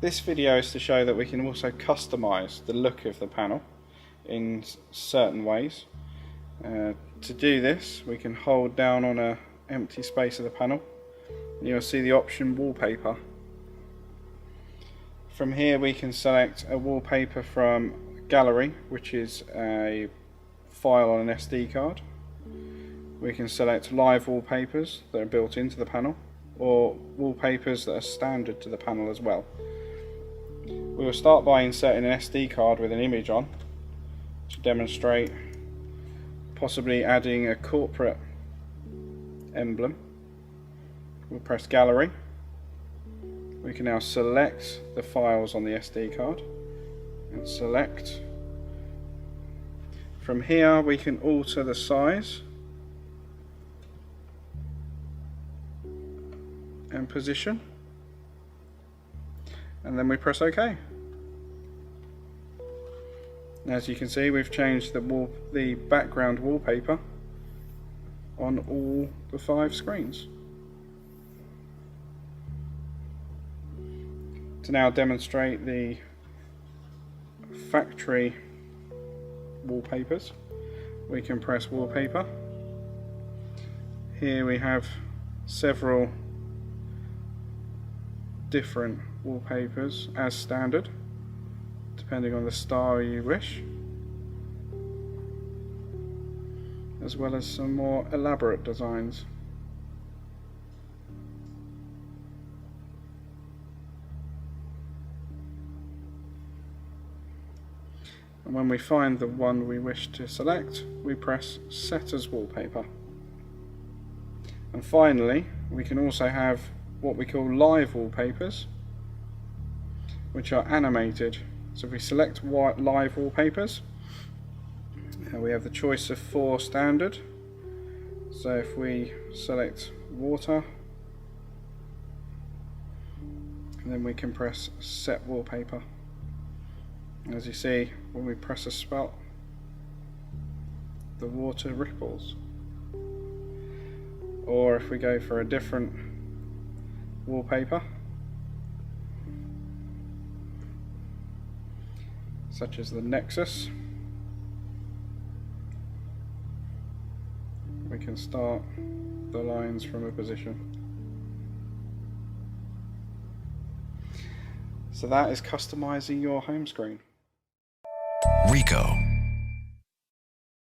This video is to show that we can also customise the look of the panel in certain ways. To do this, we can hold down on an empty space of the panel and you'll see the option wallpaper. From here we can select a wallpaper from gallery, which is a file on an SD card. We can select live wallpapers that are built into the panel, or wallpapers that are standard to the panel as well. We will start by inserting an SD card with an image on to demonstrate, possibly adding a corporate emblem. We'll press gallery. We can now select the files on the SD card and select. From here we can alter the size and position, and then we press OK. As you can see, we've changed the background wallpaper on all the 5 screens. To now demonstrate the factory wallpapers, we can press wallpaper. Here we have several different wallpapers as standard, depending on the style you wish, as well as some more elaborate designs. And when we find the one we wish to select, we press Set as Wallpaper. And finally, we can also have what we call live wallpapers, which are animated. So if we select live wallpapers, we have the choice of 4 standard. So if we select water, and then we can press Set Wallpaper. As you see, when we press a spot, the water ripples. Or if we go for a different wallpaper, such as the Nexus, we can start the lines from a position. So that is customizing your home screen. Ricoh.